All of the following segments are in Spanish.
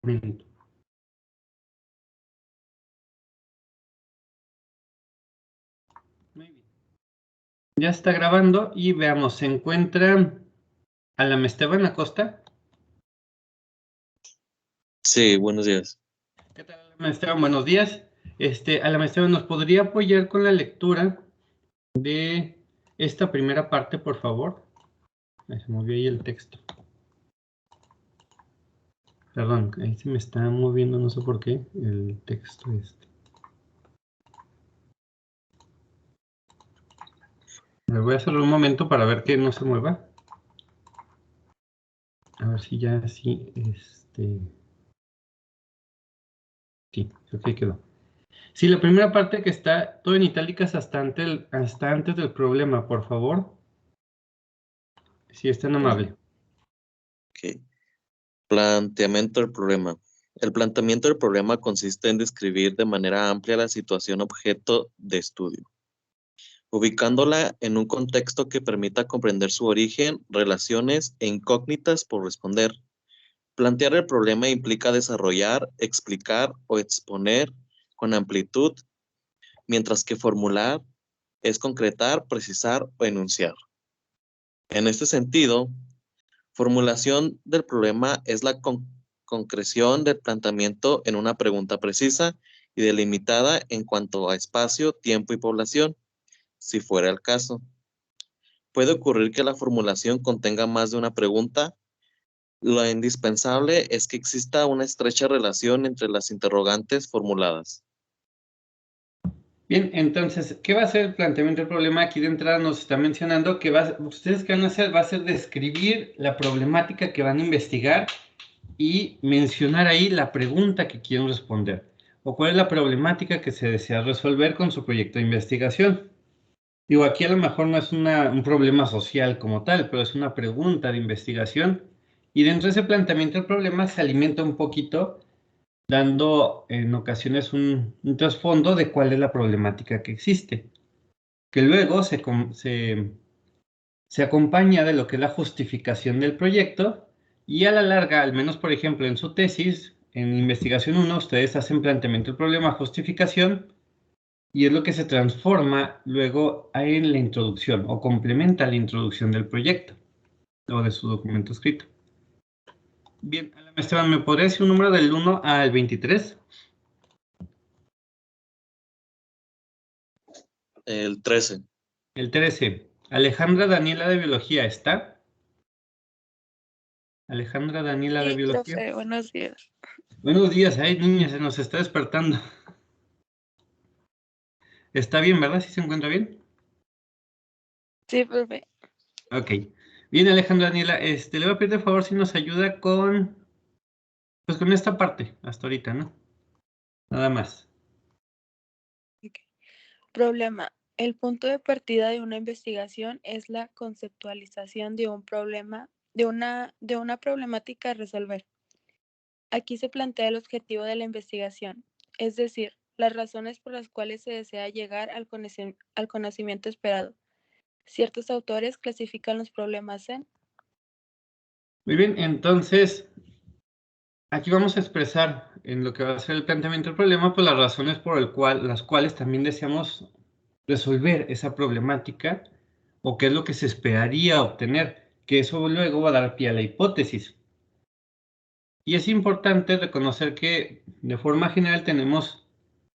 Muy bien. Ya está grabando y veamos, se encuentra Alam Esteban Acosta. Sí, buenos días. ¿Qué tal, Alam Esteban? Buenos días. Alam Esteban, ¿nos podría apoyar con la lectura de esta primera parte, por favor? Se movió ahí el texto. Perdón, ahí se me está moviendo, no sé por qué, el texto este. Me voy a hacer un momento para ver que no se mueva. A ver si ya sí, sí, creo que quedó. Sí, la primera parte que está todo en itálicas hasta antes del problema, por favor. Si es tan amable. Ok. Planteamiento del problema. El planteamiento del problema consiste en describir de manera amplia la situación objeto de estudio, ubicándola en un contexto que permita comprender su origen, relaciones e incógnitas por responder. Plantear el problema implica desarrollar, explicar o exponer con amplitud, mientras que formular es concretar, precisar o enunciar. En este sentido, formulación del problema es la concreción del planteamiento en una pregunta precisa y delimitada en cuanto a espacio, tiempo y población, si fuera el caso. Puede ocurrir que la formulación contenga más de una pregunta. Lo indispensable es que exista una estrecha relación entre las interrogantes formuladas. Bien, entonces, ¿qué va a ser el planteamiento del problema? Aquí de entrada nos está mencionando que ustedes qué van a hacer, va a ser describir la problemática que van a investigar y mencionar ahí la pregunta que quieren responder o cuál es la problemática que se desea resolver con su proyecto de investigación. Digo, aquí a lo mejor no es un problema social como tal, pero es una pregunta de investigación y dentro de ese planteamiento del problema se alimenta un poquito dando en ocasiones un trasfondo de cuál es la problemática que existe, que luego se acompaña de lo que es la justificación del proyecto y a la larga, al menos por ejemplo en su tesis, en investigación 1, ustedes hacen planteamiento del problema, justificación, y es lo que se transforma luego en la introducción o complementa la introducción del proyecto o de su documento escrito. Bien, Esteban, ¿me podría decir un número del 1 al 23? El 13. El 13. Alejandra Daniela de Biología, ¿está? Alejandra Daniela de Sí, Biología. profe, buenos días. Buenos días, ay niña, se nos está despertando. Está bien, ¿verdad? ¿Sí se encuentra bien? Sí, profe. Ok. Bien, Alejandra Daniela, le voy a pedir de favor si nos ayuda pues con esta parte, hasta ahorita, ¿no? Nada más. Okay. Problema. El punto de partida de una investigación es la conceptualización de un problema, de una problemática a resolver. Aquí se plantea el objetivo de la investigación, es decir, las razones por las cuales se desea llegar al conocimiento esperado. Ciertos autores clasifican los problemas en... Muy bien, entonces, aquí vamos a expresar en lo que va a ser el planteamiento del problema, pues las razones por las cuales también deseamos resolver esa problemática o qué es lo que se esperaría obtener, que eso luego va a dar pie a la hipótesis. Y es importante reconocer que de forma general tenemos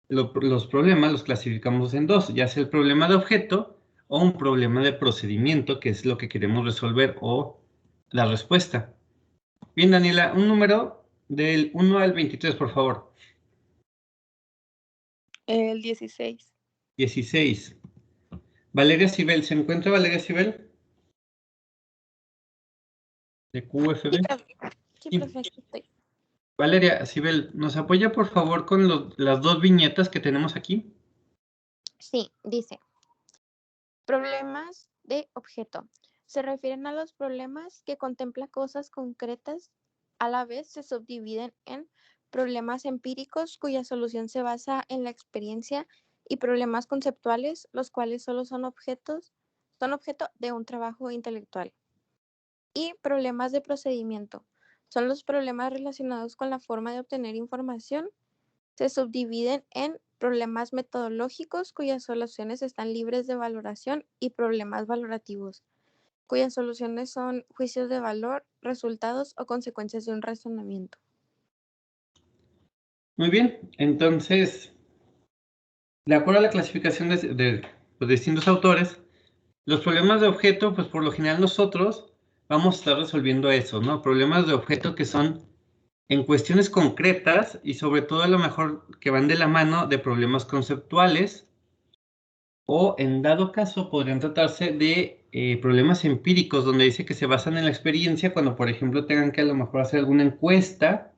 los problemas, los clasificamos en dos, ya sea el problema de objeto o un problema de procedimiento, que es lo que queremos resolver, o la respuesta. Bien, Daniela, un número del 1 al 23, por favor. El 16. 16. Valeria Sibel, ¿se encuentra Valeria Sibel? De Sí, QFB. profe. Sí, Sí. profe, aquí estoy. Valeria Sibel, ¿nos apoya por favor con las dos viñetas que tenemos aquí? Sí, dice, problemas de objeto. Se refieren a los problemas que contemplan cosas concretas, a la vez se subdividen en problemas empíricos cuya solución se basa en la experiencia y problemas conceptuales, los cuales solo son objeto de un trabajo intelectual. Y problemas de procedimiento. son los problemas relacionados con la forma de obtener información. Se subdividen en problemas metodológicos, cuyas soluciones están libres de valoración, y problemas valorativos, cuyas soluciones son juicios de valor, resultados o consecuencias de un razonamiento. Muy bien, entonces, de acuerdo a la clasificación pues, distintos autores, los problemas de objeto, pues por lo general nosotros vamos a estar resolviendo eso, ¿no? Problemas de objeto que son en cuestiones concretas y sobre todo a lo mejor que van de la mano de problemas conceptuales o en dado caso podrían tratarse de problemas empíricos donde dice que se basan en la experiencia cuando por ejemplo tengan que a lo mejor hacer alguna encuesta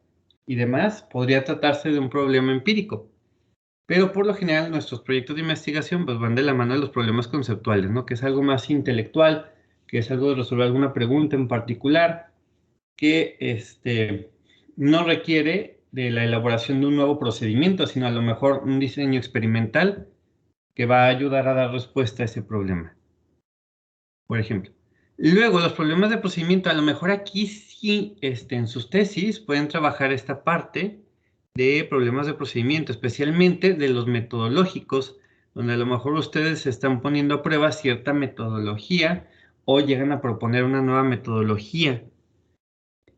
y demás, podría tratarse de un problema empírico. Pero por lo general nuestros proyectos de investigación pues van de la mano de los problemas conceptuales, ¿no? Que es algo más intelectual, que es algo de resolver alguna pregunta en particular, que no requiere de la elaboración de un nuevo procedimiento, sino a lo mejor un diseño experimental que va a ayudar a dar respuesta a ese problema, por ejemplo. Luego, los problemas de procedimiento, a lo mejor aquí sí, en sus tesis pueden trabajar esta parte de problemas de procedimiento, especialmente de los metodológicos, donde a lo mejor ustedes están poniendo a prueba cierta metodología o llegan a proponer una nueva metodología.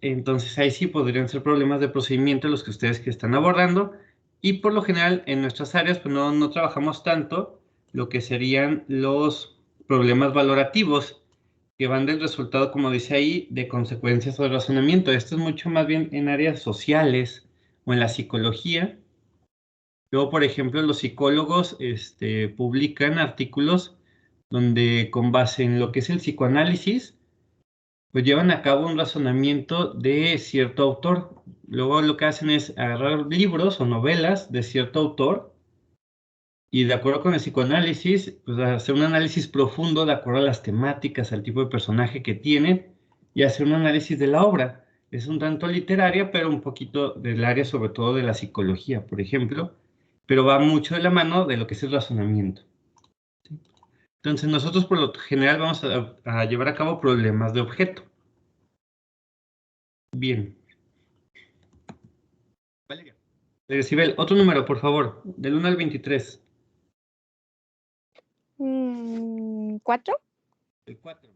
Entonces ahí sí podrían ser problemas de procedimiento los que ustedes que están abordando, y por lo general en nuestras áreas pues no trabajamos tanto lo que serían los problemas valorativos, que van del resultado, como dice ahí, de consecuencias o de razonamiento. Esto es mucho más bien en áreas sociales o en la psicología. Luego, por ejemplo, los psicólogos publican artículos donde con base en lo que es el psicoanálisis, pues llevan a cabo un razonamiento de cierto autor. Luego lo que hacen es agarrar libros o novelas de cierto autor y de acuerdo con el psicoanálisis, pues hacer un análisis profundo de acuerdo a las temáticas, al tipo de personaje que tienen y hacer un análisis de la obra. Es un tanto literaria, pero un poquito del área sobre todo de la psicología, por ejemplo, pero va mucho de la mano de lo que es el razonamiento. Entonces nosotros por lo general vamos a llevar a cabo problemas de objeto. Bien. Valeria. Sibel, otro número, por favor, del 1 al 23. 4. El 4.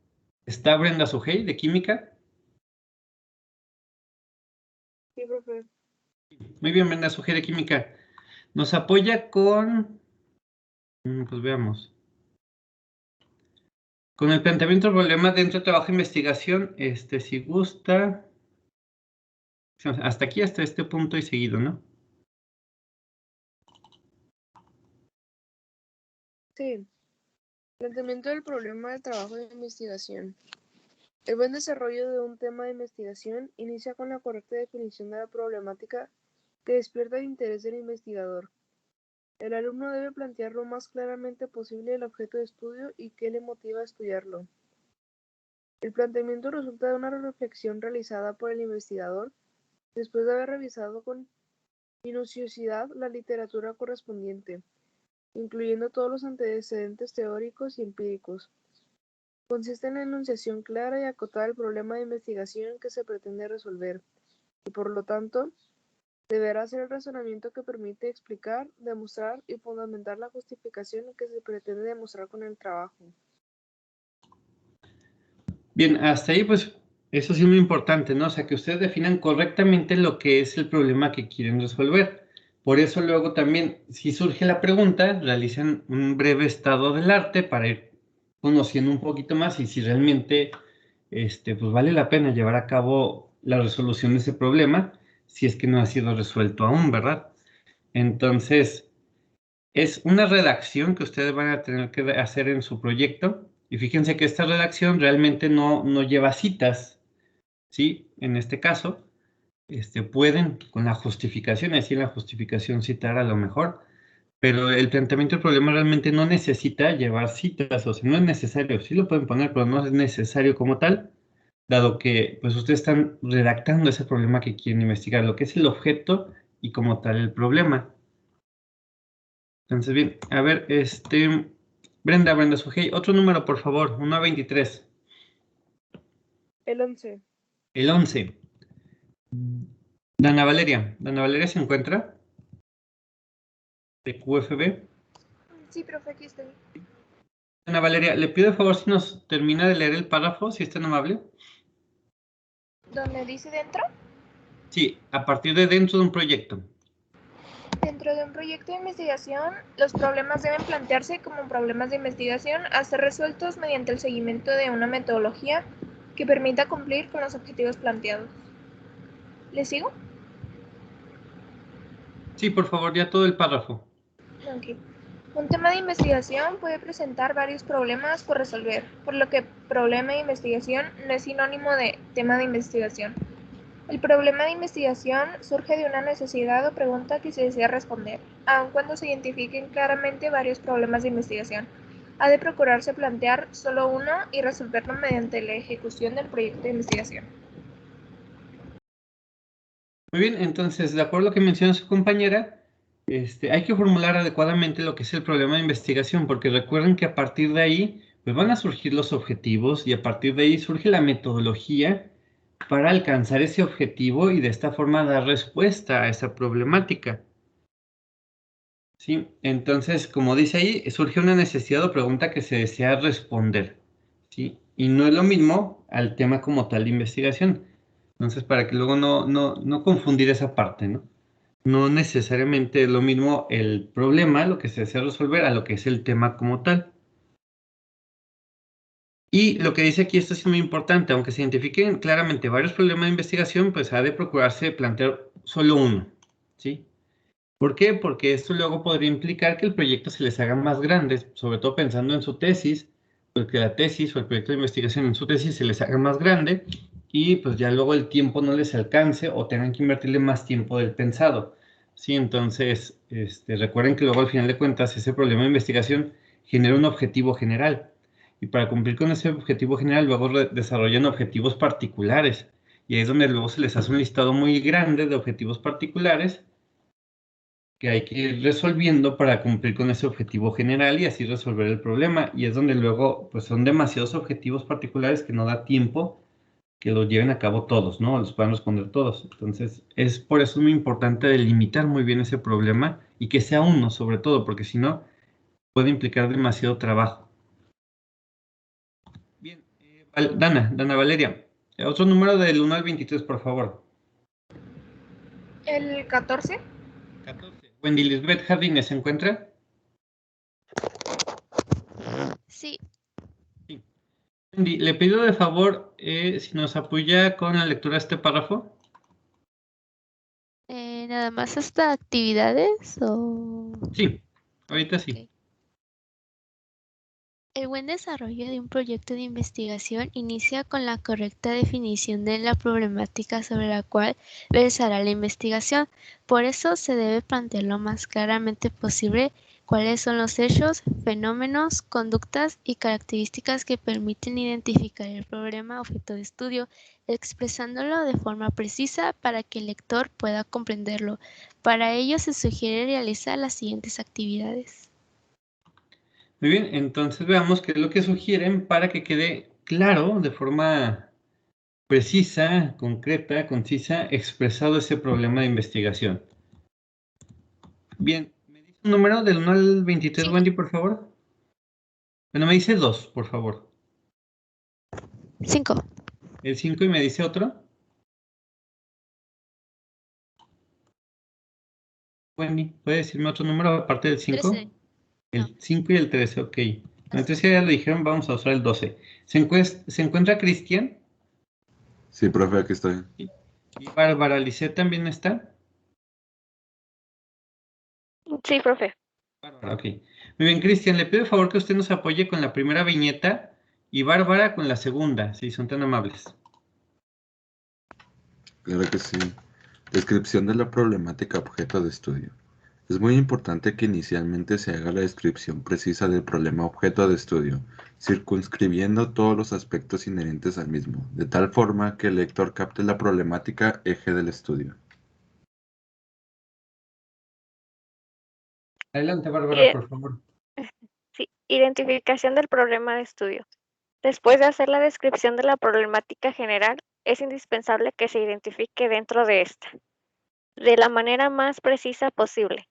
¿Está Brenda Sujei, de Química? Sí, profe. Muy bien, Brenda Sujei, de Química. Nos apoya con... Pues veamos. Con el planteamiento del problema dentro de trabajo e investigación, si gusta... Hasta aquí, hasta este punto y seguido, ¿no? Sí. Planteamiento del problema del trabajo de investigación. El buen desarrollo de un tema de investigación inicia con la correcta definición de la problemática que despierta el interés del investigador. El alumno debe plantear lo más claramente posible el objeto de estudio y qué le motiva a estudiarlo. El planteamiento resulta de una reflexión realizada por el investigador después de haber revisado con minuciosidad la literatura correspondiente, incluyendo todos los antecedentes teóricos y empíricos. Consiste en la enunciación clara y acotada del problema de investigación que se pretende resolver, y por lo tanto, deberá hacer el razonamiento que permite explicar, demostrar y fundamentar la justificación que se pretende demostrar con el trabajo. Bien, hasta ahí pues eso sí es muy importante, ¿no? O sea, que ustedes definan correctamente lo que es el problema que quieren resolver. Por eso luego también, si surge la pregunta, realizan un breve estado del arte para ir conociendo un poquito más y si realmente pues vale la pena llevar a cabo la resolución de ese problema, si es que no ha sido resuelto aún, ¿verdad? Entonces, es una redacción que ustedes van a tener que hacer en su proyecto. Y fíjense que esta redacción realmente no lleva citas, ¿sí? En este caso, pueden con la justificación, así en la justificación citar a lo mejor, pero el planteamiento del problema realmente no necesita llevar citas, o sea, no es necesario, sí lo pueden poner, pero no es necesario como tal, dado que pues ustedes están redactando ese problema que quieren investigar, lo que es el objeto y como tal el problema. Entonces, bien, a ver, Brenda Sujei, otro número, por favor, 1 a 23. El 11. El 11. Dana Valeria se encuentra de QFB. Sí, profe, aquí estoy. Dana Valeria, le pido de favor si nos termina de leer el párrafo, si es tan amable. ¿Dónde dice dentro? Sí, a partir de dentro de un proyecto. Dentro de un proyecto de investigación, los problemas deben plantearse como problemas de investigación a ser resueltos mediante el seguimiento de una metodología que permita cumplir con los objetivos planteados. ¿Le sigo? Sí, por favor, ya todo el párrafo. Ok. Un tema de investigación puede presentar varios problemas por resolver, por lo que problema de investigación no es sinónimo de tema de investigación. El problema de investigación surge de una necesidad o pregunta que se desea responder, aun cuando se identifiquen claramente varios problemas de investigación. Ha de procurarse plantear solo uno y resolverlo mediante la ejecución del proyecto de investigación. Muy bien, entonces, de acuerdo a lo que menciona su compañera, hay que formular adecuadamente lo que es el problema de investigación, porque recuerden que a partir de ahí pues van a surgir los objetivos y a partir de ahí surge la metodología para alcanzar ese objetivo y de esta forma dar respuesta a esa problemática. ¿Sí? Entonces, como dice ahí, surge una necesidad o pregunta que se desea responder. ¿Sí? Y no es lo mismo al tema como tal de investigación. Entonces, para que luego no confundir esa parte, ¿no? No necesariamente es lo mismo el problema, lo que se desea resolver, a lo que es el tema como tal. Y lo que dice aquí, esto es muy importante, aunque se identifiquen claramente varios problemas de investigación, pues ha de procurarse plantear solo uno, ¿sí? ¿Por qué? Porque esto luego podría implicar que el proyecto se les haga más grande, sobre todo pensando en su tesis, pues que la tesis o el proyecto de investigación en su tesis se les haga más grande y pues ya luego el tiempo no les alcance o tengan que invertirle más tiempo del pensado. Sí, entonces, recuerden que luego al final de cuentas ese problema de investigación genera un objetivo general y para cumplir con ese objetivo general luego desarrollan objetivos particulares y ahí es donde luego se les hace un listado muy grande de objetivos particulares que hay que ir resolviendo para cumplir con ese objetivo general y así resolver el problema. Y es donde luego, pues son demasiados objetivos particulares que no da tiempo que los lleven a cabo todos, ¿no? Los puedan responder todos. Entonces, es por eso muy importante delimitar muy bien ese problema y que sea uno, sobre todo, porque si no, puede implicar demasiado trabajo. Bien, Dana Valeria, otro número del 1 al 23, por favor. El 14. 14. Wendy Lisbeth Jardines, ¿se encuentra? Sí, Sí. Wendy, le pido de favor si nos apoya con la lectura de este párrafo. nada más hasta actividades o... Sí, ahorita sí. Ok. El buen desarrollo de un proyecto de investigación inicia con la correcta definición de la problemática sobre la cual versará la investigación. Por eso se debe plantear lo más claramente posible cuáles son los hechos, fenómenos, conductas y características que permiten identificar el problema objeto de estudio, expresándolo de forma precisa para que el lector pueda comprenderlo. Para ello se sugiere realizar las siguientes actividades. Muy bien, entonces veamos qué es lo que sugieren para que quede claro, de forma precisa, concreta, concisa, expresado ese problema de investigación. Bien, ¿me dice un número del 1 al 23, Sí. Wendy, por favor? Bueno, me dice 2, por favor. 5. El 5 y me dice otro. Wendy, ¿puede decirme otro número aparte del 5? 13. No. El 5 y el 13, ok. Entonces ya lo dijeron, vamos a usar el 12. ¿Se encuentra Cristian? Sí, profe, aquí estoy. ¿Y Bárbara Lisset también está? Sí, profe. Bárbara, ok. Muy bien, Cristian, le pido el favor que usted nos apoye con la primera viñeta y Bárbara con la segunda, si son tan amables. Claro que sí. Descripción de la problemática objeto de estudio. Es muy importante que inicialmente se haga la descripción precisa del problema objeto de estudio, circunscribiendo todos los aspectos inherentes al mismo, de tal forma que el lector capte la problemática eje del estudio. Adelante, Bárbara, por favor. Sí, identificación del problema de estudio. Después de hacer la descripción de la problemática general, es indispensable que se identifique dentro de esta, de la manera más precisa posible,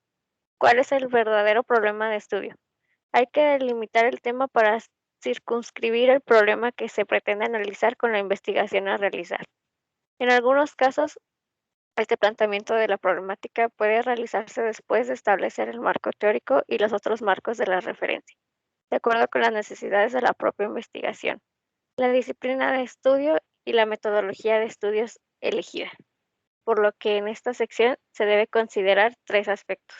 cuál es el verdadero problema de estudio. Hay que delimitar el tema para circunscribir el problema que se pretende analizar con la investigación a realizar. En algunos casos, este planteamiento de la problemática puede realizarse después de establecer el marco teórico y los otros marcos de la referencia, de acuerdo con las necesidades de la propia investigación, la disciplina de estudio y la metodología de estudios elegida, por lo que en esta sección se debe considerar 3 aspectos.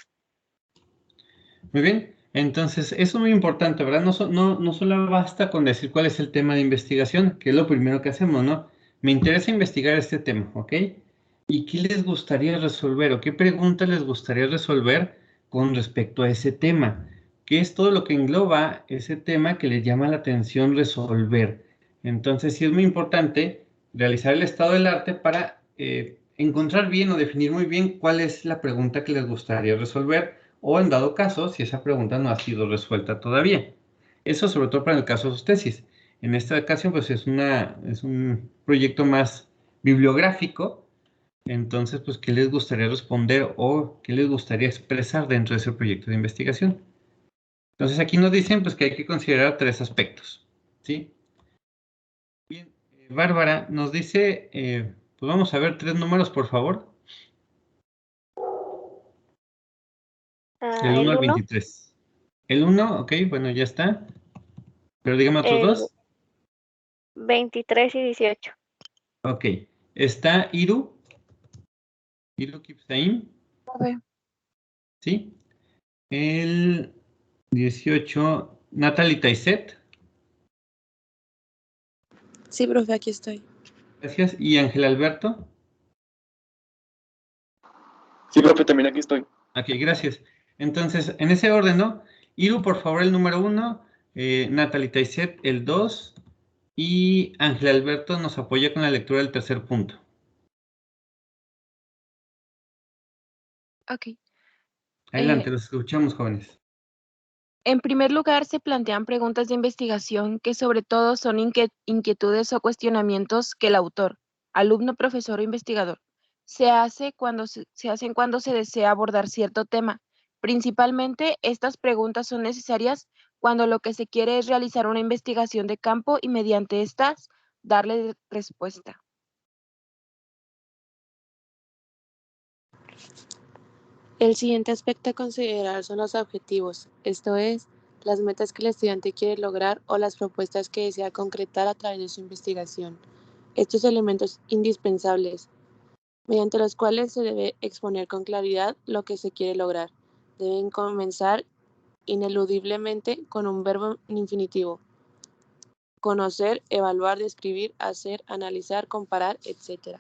Muy bien, entonces eso es muy importante, ¿verdad? No solo basta con decir cuál es el tema de investigación, que es lo primero que hacemos, ¿no? Me interesa investigar este tema, ¿ok? ¿Y qué les gustaría resolver o qué preguntas les gustaría resolver con respecto a ese tema? ¿Qué es todo lo que engloba ese tema que les llama la atención resolver? Entonces sí es muy importante realizar el estado del arte para encontrar bien o definir muy bien cuál es la pregunta que les gustaría resolver, o en dado caso, si esa pregunta no ha sido resuelta todavía. Eso sobre todo para el caso de sus tesis. En esta ocasión, pues es un proyecto más bibliográfico. Entonces, pues, ¿qué les gustaría responder o qué les gustaría expresar dentro de ese proyecto de investigación? Entonces, aquí nos dicen, pues, que hay que considerar 3 aspectos, ¿sí? Bien, Bárbara nos dice, pues vamos a ver 3 números, por favor. Del 1 El al 1, 23. El 1, ok, bueno, ya está. Pero dígame otros el 2. 23 y 18. Ok. Está Iru Kipsaim, Profe. ¿sí? El 18, Natalie Taiset. Sí, profe, aquí estoy. Gracias. Y Ángel Alberto. Sí, profe, también aquí estoy. Ok, gracias. Entonces, en ese orden, ¿no? Iru, por favor, el número 1. Natalie Taiset, el 2. Y Ángel Alberto nos apoya con la lectura del tercer punto. Ok. Adelante, los escuchamos, jóvenes. En primer lugar, se plantean preguntas de investigación que sobre todo son inquietudes o cuestionamientos que el autor, alumno, profesor o investigador, se hacen cuando se desea abordar cierto tema. Principalmente, estas preguntas son necesarias cuando lo que se quiere es realizar una investigación de campo y mediante estas darle respuesta. El siguiente aspecto a considerar son los objetivos, esto es, las metas que el estudiante quiere lograr o las propuestas que desea concretar a través de su investigación. Estos elementos indispensables, mediante los cuales se debe exponer con claridad lo que se quiere lograr, deben comenzar ineludiblemente con un verbo infinitivo: conocer, evaluar, describir, hacer, analizar, comparar, etc.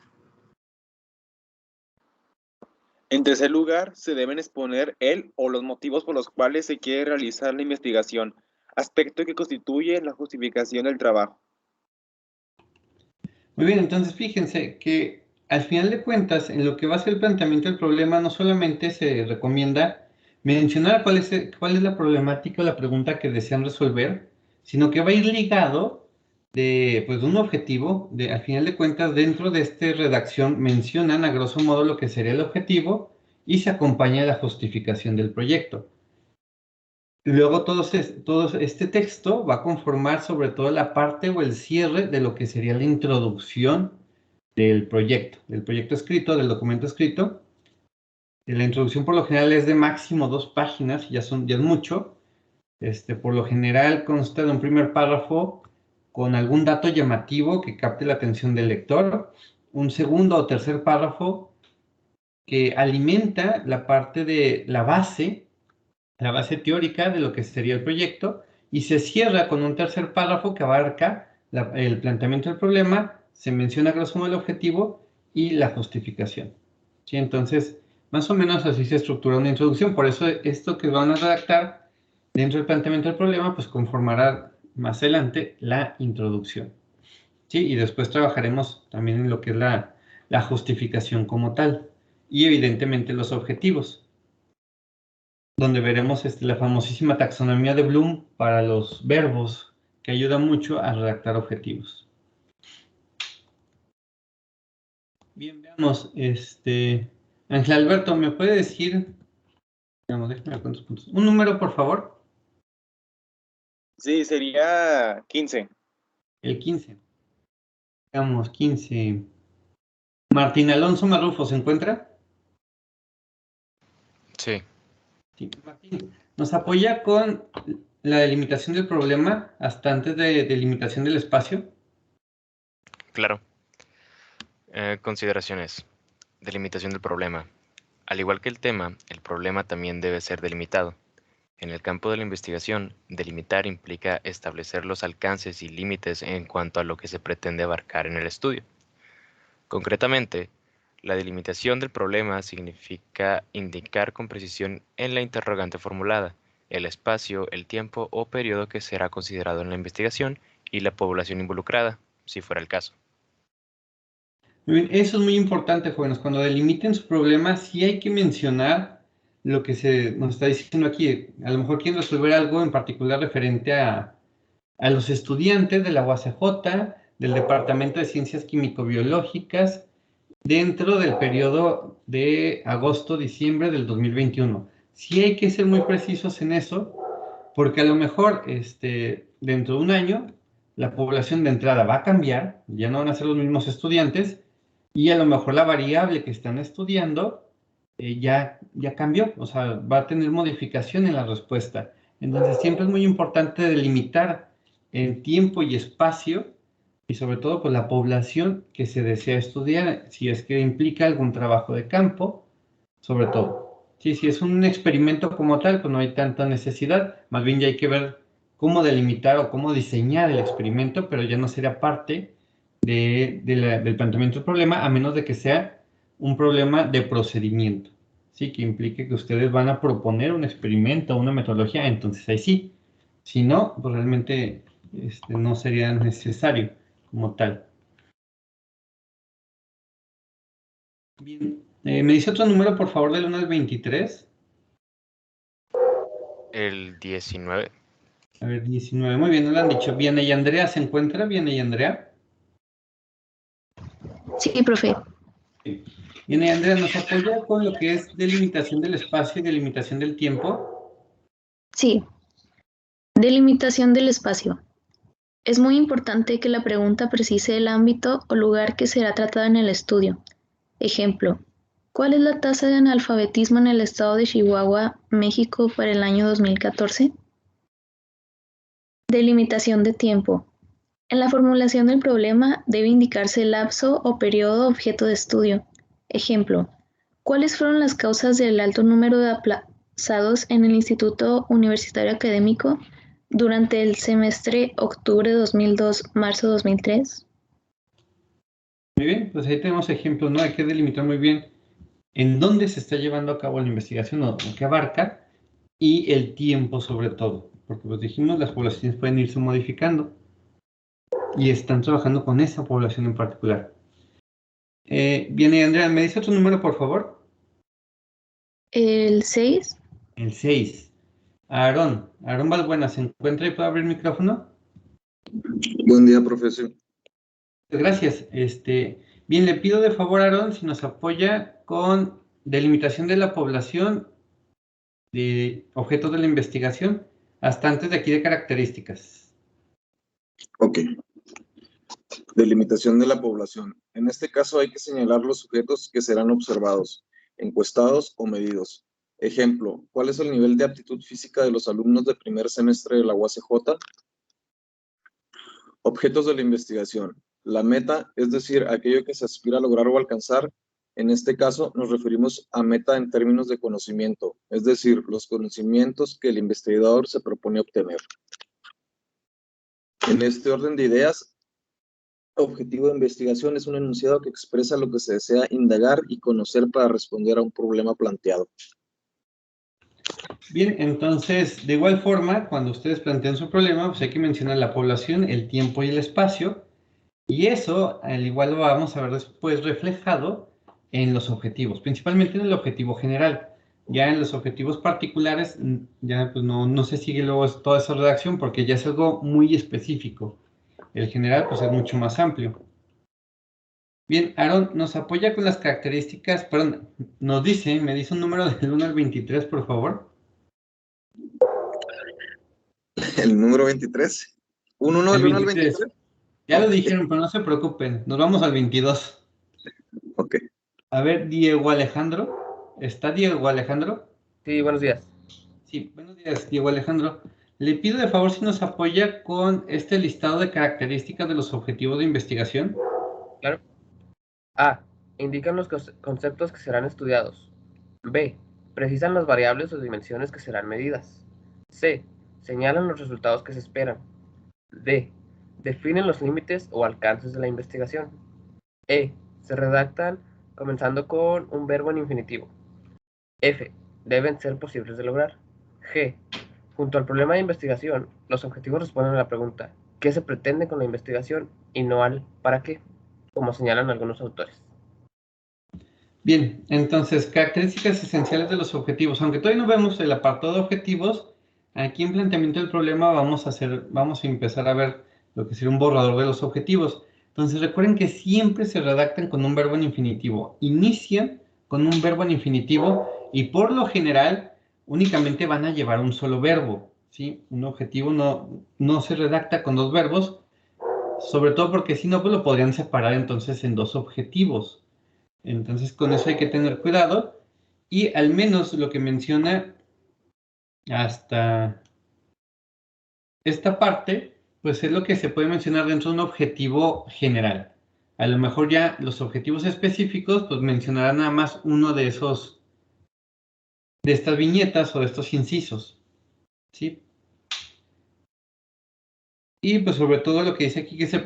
En tercer lugar, se deben exponer el o los motivos por los cuales se quiere realizar la investigación, aspecto que constituye la justificación del trabajo. Muy bien, entonces fíjense que al final de cuentas, en lo que va a ser el planteamiento del problema, no solamente se recomienda mencionar cuál es la problemática o la pregunta que desean resolver, sino que va a ir ligado pues, de un objetivo. Al final de cuentas, dentro de esta redacción mencionan a grosso modo lo que sería el objetivo y se acompaña de la justificación del proyecto. Luego todo este texto va a conformar sobre todo la parte o el cierre de lo que sería la introducción del proyecto escrito, del documento escrito. La introducción por lo general es de máximo 2 páginas, ya es mucho. Por lo general consta de un primer párrafo con algún dato llamativo que capte la atención del lector, un segundo o tercer párrafo que alimenta la parte de la base teórica de lo que sería el proyecto, y se cierra con un tercer párrafo que abarca el planteamiento del problema, se menciona a grosso modo el objetivo y la justificación. ¿Sí? Entonces, más o menos así se estructura una introducción. Por eso esto que van a redactar dentro del planteamiento del problema, pues conformará más adelante la introducción. ¿Sí? Y después trabajaremos también en lo que es la justificación como tal y evidentemente los objetivos, donde veremos la famosísima taxonomía de Bloom para los verbos, que ayuda mucho a redactar objetivos. Bien, veamos. Ángel Alberto, ¿me puede decir? Veamos, déjame ver cuántos puntos. Un número, por favor. Sí, sería 15. El 15. Veamos, 15. Martín Alonso Marrufo, ¿se encuentra? Sí, Sí, Martín. ¿Nos apoya con la delimitación del problema hasta antes de delimitación del espacio? claro. Consideraciones. Delimitación del problema. Al igual que el tema, el problema también debe ser delimitado. En el campo de la investigación, delimitar implica establecer los alcances y límites en cuanto a lo que se pretende abarcar en el estudio. Concretamente, la delimitación del problema significa indicar con precisión en la interrogante formulada el espacio, el tiempo o periodo que será considerado en la investigación y la población involucrada, si fuera el caso. Muy bien, eso es muy importante, jóvenes. Cuando delimiten su problema, sí hay que mencionar lo que se nos está diciendo aquí. A lo mejor quieren resolver algo en particular referente a los estudiantes de la UACJ, del Departamento de Ciencias Químico-Biológicas, dentro del periodo de agosto-diciembre del 2021. Sí hay que ser muy precisos en eso, porque a lo mejor dentro de un año la población de entrada va a cambiar, ya no van a ser los mismos estudiantes, y a lo mejor la variable que están estudiando ya cambió, o sea, va a tener modificación en la respuesta. Entonces siempre es muy importante delimitar en tiempo y espacio, y sobre todo con la población que se desea estudiar, si es que implica algún trabajo de campo, sobre todo. Sí, si es un experimento como tal, pues no hay tanta necesidad, más bien ya hay que ver cómo delimitar o cómo diseñar el experimento, pero ya no sería parte del planteamiento del problema, a menos de que sea un problema de procedimiento, ¿sí? Que implique que ustedes van a proponer un experimento o una metodología, entonces ahí sí. Si no, pues realmente no sería necesario como tal. Bien, ¿me dice otro número, por favor, del 1 al 23? El 19. A ver, 19. Muy bien, no lo han dicho. Viene y Andrea, ¿se encuentra? Viene y Andrea. Sí, profe. Sí. Viene y Andrea, ¿nos apoya con lo que es delimitación del espacio y delimitación del tiempo? Sí. Delimitación del espacio. Es muy importante que la pregunta precise el ámbito o lugar que será tratado en el estudio. Ejemplo, ¿cuál es la tasa de analfabetismo en el estado de Chihuahua, México, para el año 2014? Delimitación de tiempo. En la formulación del problema debe indicarse el lapso o periodo objeto de estudio. Ejemplo, ¿cuáles fueron las causas del alto número de aplazados en el Instituto Universitario Académico durante el semestre octubre 2002-marzo 2003? Muy bien, pues ahí tenemos ejemplos, ¿no? Hay que delimitar muy bien en dónde se está llevando a cabo la investigación o qué abarca y el tiempo sobre todo, porque pues dijimos las poblaciones pueden irse modificando y están trabajando con esa población en particular. Viene Andrea, ¿me dice otro número, por favor? El 6. El 6. Aarón Balbuena, ¿se encuentra y puede abrir el micrófono? Buen día, profesor. Gracias. Bien, le pido de favor a Aarón si nos apoya con delimitación de la población de objetos de la investigación hasta antes de aquí de características. Ok. Delimitación de la población. En este caso hay que señalar los sujetos que serán observados, encuestados o medidos. Ejemplo, ¿cuál es el nivel de aptitud física de los alumnos de primer semestre de la UACJ? Objetos de la investigación. La meta, es decir, aquello que se aspira a lograr o alcanzar. En este caso nos referimos a meta en términos de conocimiento, es decir, los conocimientos que el investigador se propone obtener. En este orden de ideas, objetivo de investigación es un enunciado que expresa lo que se desea indagar y conocer para responder a un problema planteado. Bien, entonces, de igual forma, cuando ustedes plantean su problema, pues hay que mencionar la población, el tiempo y el espacio, y eso, al igual lo vamos a ver después reflejado en los objetivos, principalmente en el objetivo general. Ya en los objetivos particulares, ya pues no se sigue luego toda esa redacción porque ya es algo muy específico. El general, pues es mucho más amplio. Bien, Aaron, ¿nos apoya con las características? Perdón, me dice un número del 1 al 23, por favor. El número 23. ¿Un 1 del 1 al 23? Ya lo Ok. dijeron, pero no se preocupen. Nos vamos al 22. Ok. A ver, Diego Alejandro. ¿Está Diego Alejandro? Sí, buenos días. Sí, buenos días, Diego Alejandro. Le pido de favor si nos apoya con este listado de características de los objetivos de investigación. Claro. A. Indican los conceptos que serán estudiados. B. Precisan las variables o dimensiones que serán medidas. C. Señalan los resultados que se esperan. D. Definen los límites o alcances de la investigación. E. Se redactan comenzando con un verbo en infinitivo. F. Deben ser posibles de lograr. G. Junto al problema de investigación, los objetivos responden a la pregunta ¿qué se pretende con la investigación? Y no al ¿para qué? Como señalan algunos autores. Bien, entonces, características esenciales de los objetivos. Aunque todavía no vemos el apartado de objetivos, aquí en planteamiento del problema vamos a empezar a ver lo que sería un borrador de los objetivos. Entonces, recuerden que siempre se redactan con un verbo en infinitivo. Inician con un verbo en infinitivo y por lo general únicamente van a llevar un solo verbo, ¿sí? Un objetivo no se redacta con dos verbos, sobre todo porque si no, pues lo podrían separar entonces en dos objetivos. Entonces, con eso hay que tener cuidado. Y al menos lo que menciona hasta esta parte, pues es lo que se puede mencionar dentro de un objetivo general. A lo mejor ya los objetivos específicos, pues mencionarán nada más uno de estas viñetas o de estos incisos, ¿sí? Y pues sobre todo lo que dice aquí ¿qué se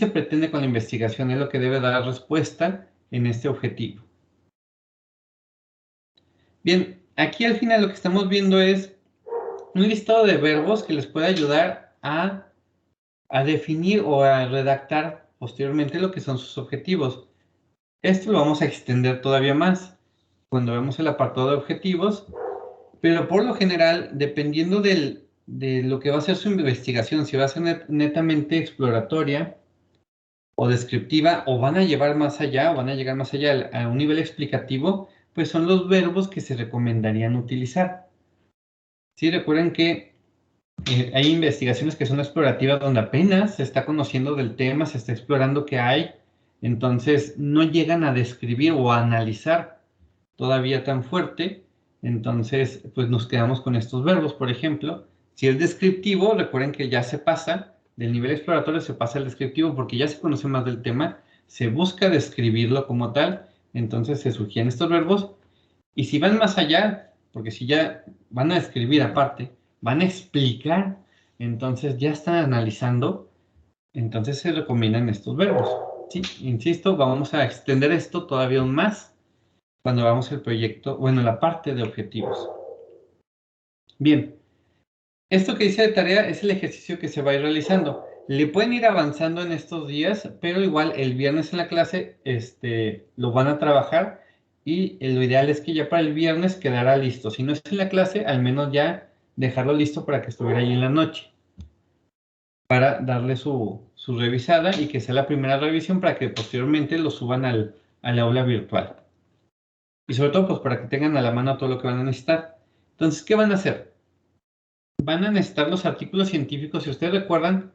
pretende con la investigación? Es lo que debe dar respuesta en este objetivo. Bien, aquí al final lo que estamos viendo es un listado de verbos que les puede ayudar a definir o a redactar posteriormente lo que son sus objetivos. Esto lo vamos a extender todavía más cuando vemos el apartado de objetivos, pero por lo general, dependiendo de lo que va a ser su investigación, si va a ser netamente exploratoria o descriptiva, o van a llevar más allá, o van a llegar más allá a un nivel explicativo, pues son los verbos que se recomendarían utilizar. Sí, recuerden que hay investigaciones que son explorativas donde apenas se está conociendo del tema, se está explorando qué hay, entonces no llegan a describir o a analizar todavía tan fuerte, entonces pues nos quedamos con estos verbos, por ejemplo. Si es descriptivo, recuerden que ya se pasa, del nivel exploratorio se pasa al descriptivo porque ya se conoce más del tema, se busca describirlo como tal, entonces se sugieren estos verbos, y si van más allá, porque si ya van a describir aparte, van a explicar, entonces ya están analizando, entonces se recomiendan estos verbos. Sí, insisto, vamos a extender esto todavía aún más cuando hagamos el proyecto, bueno, la parte de objetivos. Bien, esto que dice de tarea es el ejercicio que se va a ir realizando. Le pueden ir avanzando en estos días, pero igual el viernes en la clase lo van a trabajar y lo ideal es que ya para el viernes quedará listo. Si no es en la clase, al menos ya dejarlo listo para que estuviera ahí en la noche. Para darle su revisada y que sea la primera revisión para que posteriormente lo suban al aula virtual. Y sobre todo, pues para que tengan a la mano todo lo que van a necesitar. Entonces, ¿qué van a hacer? Van a necesitar los artículos científicos. Si ustedes recuerdan,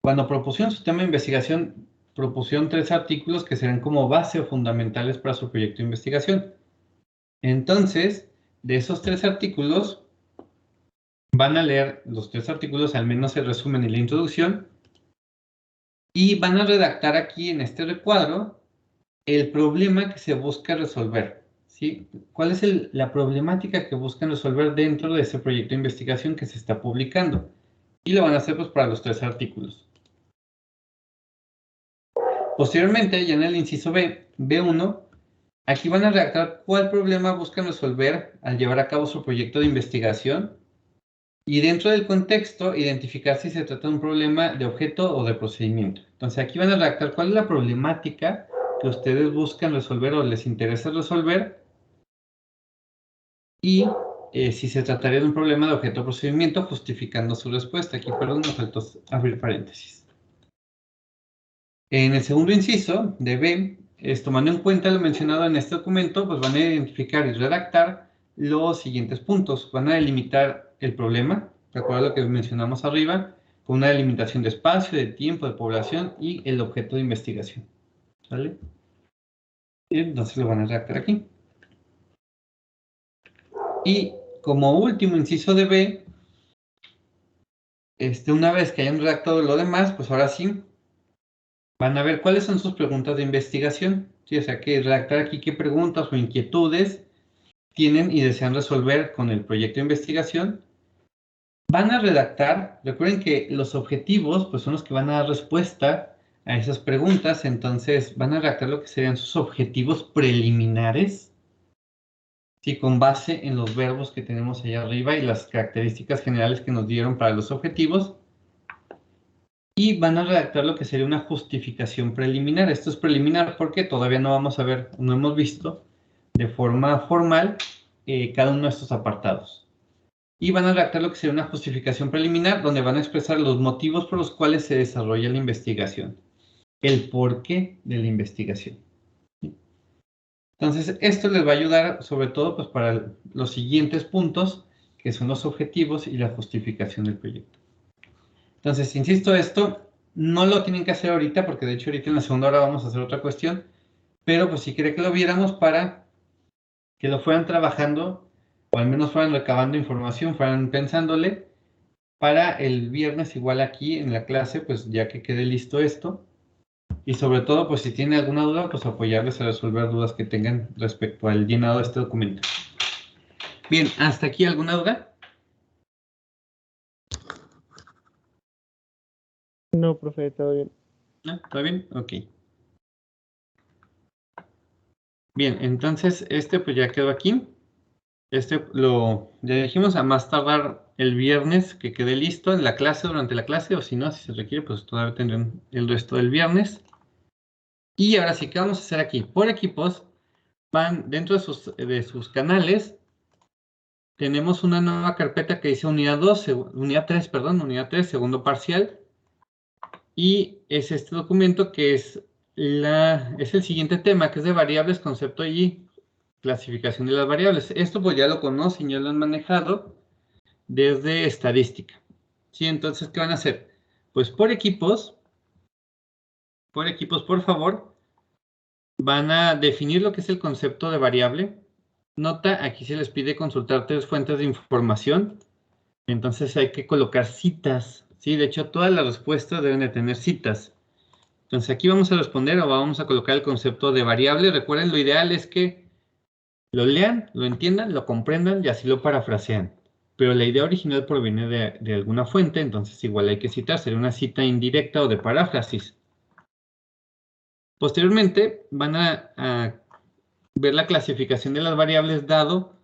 cuando propusieron su tema de investigación, propusieron 3 artículos que serán como base o fundamentales para su proyecto de investigación. Entonces, de esos 3 artículos, van a leer los 3 artículos, al menos el resumen y la introducción, y van a redactar aquí en este recuadro el problema que se busca resolver. ¿Sí? ¿Cuál es la problemática que buscan resolver dentro de ese proyecto de investigación que se está publicando? Y lo van a hacer pues para los 3 artículos. Posteriormente, ya en el inciso B1, aquí van a redactar cuál problema buscan resolver al llevar a cabo su proyecto de investigación y dentro del contexto identificar si se trata de un problema de objeto o de procedimiento. Entonces aquí van a redactar cuál es la problemática que ustedes buscan resolver o les interesa resolver y si se trataría de un problema de objeto o procedimiento, justificando su respuesta. Aquí, perdón, me faltó abrir paréntesis. En el segundo inciso de B, tomando en cuenta lo mencionado en este documento, pues van a identificar y redactar los siguientes puntos. Van a delimitar el problema, de acuerdo a lo que mencionamos arriba, con una delimitación de espacio, de tiempo, de población y el objeto de investigación. ¿Vale? Y entonces lo van a redactar aquí. Y como último inciso de B, una vez que hayan redactado lo demás, pues ahora sí, van a ver cuáles son sus preguntas de investigación. ¿Sí? O sea, que redactar aquí qué preguntas o inquietudes tienen y desean resolver con el proyecto de investigación. Van a redactar, recuerden que los objetivos pues son los que van a dar respuesta a esas preguntas, entonces van a redactar lo que serían sus objetivos preliminares, ¿sí? Con base en los verbos que tenemos allá arriba y las características generales que nos dieron para los objetivos. Y van a redactar lo que sería una justificación preliminar. Esto es preliminar porque todavía no vamos a ver, no hemos visto de forma formal cada uno de estos apartados. Y van a redactar lo que sería una justificación preliminar donde van a expresar los motivos por los cuales se desarrolla la investigación. El porqué de la investigación. Entonces, esto les va a ayudar sobre todo pues, para los siguientes puntos, que son los objetivos y la justificación del proyecto. Entonces, insisto, esto no lo tienen que hacer ahorita, porque de hecho ahorita en la segunda hora vamos a hacer otra cuestión, pero pues sí quería que lo viéramos para que lo fueran trabajando, o al menos fueran recabando información, fueran pensándole, para el viernes igual aquí en la clase, pues ya que quede listo esto, y sobre todo, pues si tienen alguna duda, pues apoyarles a resolver dudas que tengan respecto al llenado de este documento. Bien, ¿hasta aquí alguna duda? No, profe, todo bien. ¿No? ¿Todo bien? Ok. Bien, entonces pues ya quedó aquí. Ya dijimos a más tardar el viernes que quede listo en la clase, durante la clase, o si no, si se requiere, pues todavía tendrán el resto del viernes. Y ahora sí, ¿qué vamos a hacer aquí? Por equipos, van dentro de sus canales, tenemos una nueva carpeta que dice unidad 3, segundo parcial. Y es este documento que es el siguiente tema, que es de variables, concepto y clasificación de las variables. Esto pues ya lo conocen, ya lo han manejado desde estadística. ¿Sí? Entonces, ¿qué van a hacer? Pues por equipos, por favor, van a definir lo que es el concepto de variable. Nota, aquí se les pide consultar 3 fuentes de información. Entonces hay que colocar citas. ¿Sí? De hecho, todas las respuestas deben de tener citas. Entonces aquí vamos a responder o vamos a colocar el concepto de variable. Recuerden, lo ideal es que lo lean, lo entiendan, lo comprendan y así lo parafrasean. Pero la idea original proviene de alguna fuente, entonces igual hay que citar, sería una cita indirecta o de paráfrasis. Posteriormente van a ver la clasificación de las variables dado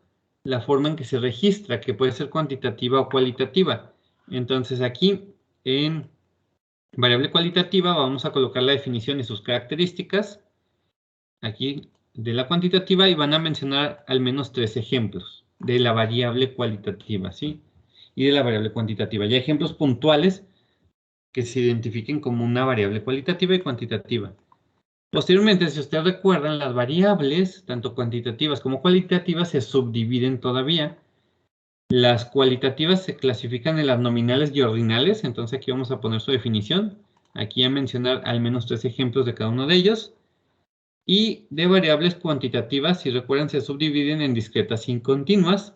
la forma en que se registra, que puede ser cuantitativa o cualitativa. Entonces aquí en variable cualitativa vamos a colocar la definición y sus características aquí de la cuantitativa y van a mencionar al menos 3 ejemplos de la variable cualitativa, ¿sí? Y de la variable cuantitativa. Ya ejemplos puntuales que se identifiquen como una variable cualitativa y cuantitativa. Posteriormente, si ustedes recuerdan, las variables, tanto cuantitativas como cualitativas, se subdividen todavía. Las cualitativas se clasifican en las nominales y ordinales, entonces aquí vamos a poner su definición. Aquí a mencionar al menos 3 ejemplos de cada uno de ellos. Y de variables cuantitativas, si recuerdan, se subdividen en discretas y continuas.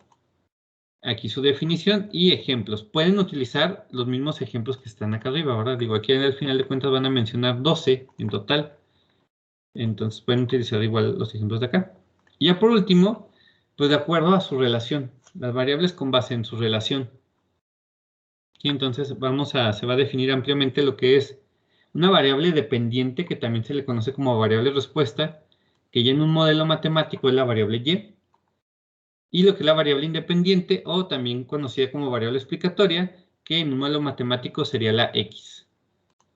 Aquí su definición y ejemplos. Pueden utilizar los mismos ejemplos que están acá arriba. Ahora digo, aquí al final de cuentas van a mencionar 12 en total. Entonces pueden utilizar igual los ejemplos de acá. Y ya por último, pues de acuerdo a su relación. Las variables con base en su relación. Y entonces se va a definir ampliamente lo que es una variable dependiente, que también se le conoce como variable respuesta, que ya en un modelo matemático es la variable y. Y lo que es la variable independiente, o también conocida como variable explicatoria, que en un modelo matemático sería la x.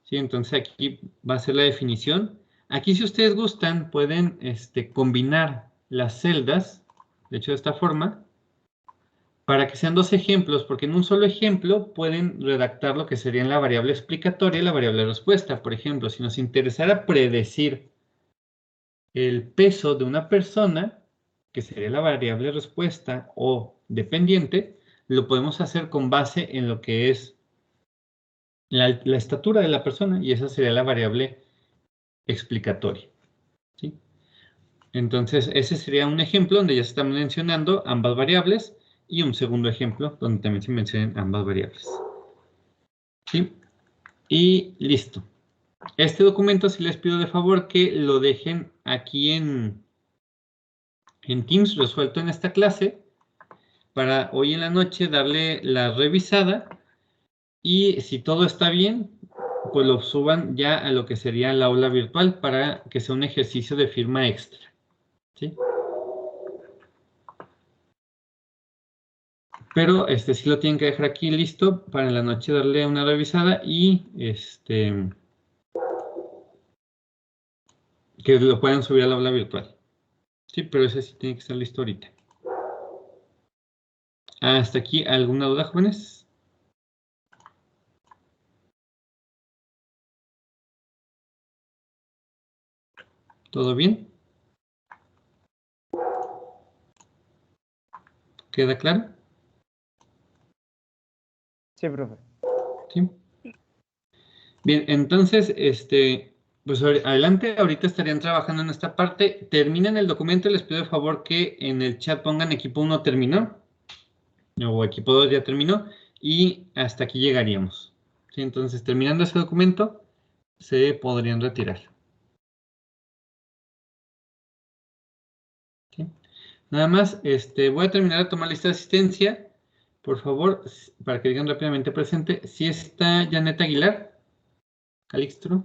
¿Sí? Entonces aquí va a ser la definición. Aquí, si ustedes gustan, pueden combinar las celdas, de hecho de esta forma, para que sean dos ejemplos, porque en un solo ejemplo pueden redactar lo que serían la variable explicatoria y la variable respuesta. Por ejemplo, si nos interesara predecir el peso de una persona, que sería la variable respuesta o dependiente, lo podemos hacer con base en lo que es la estatura de la persona, y esa sería la variable explicatoria, ¿sí? Entonces, ese sería un ejemplo donde ya se están mencionando ambas variables, y un segundo ejemplo donde también se mencionan ambas variables, ¿sí? Y listo. Este documento sí les pido de favor que lo dejen aquí en Teams resuelto en esta clase, para hoy en la noche darle la revisada, y si todo está bien, pues lo suban ya a lo que sería la aula virtual para que sea un ejercicio de firma extra, ¿sí? Pero sí lo tienen que dejar aquí listo para en la noche darle una revisada y que lo puedan subir a la aula virtual. Sí, pero ese sí tiene que estar listo ahorita. ¿Hasta aquí alguna duda, jóvenes? ¿Todo bien? ¿Queda claro? Sí, profe. Sí. Bien, entonces, pues adelante, ahorita estarían trabajando en esta parte. Terminan el documento, les pido de favor que en el chat pongan equipo 1 terminó, o equipo 2 ya terminó, y hasta aquí llegaríamos. ¿Sí? Entonces, terminando ese documento, se podrían retirar. ¿Sí? Nada más, voy a terminar de tomar lista de asistencia. Por favor, para que digan rápidamente presente, si está Janet Aguilar, Calixtro.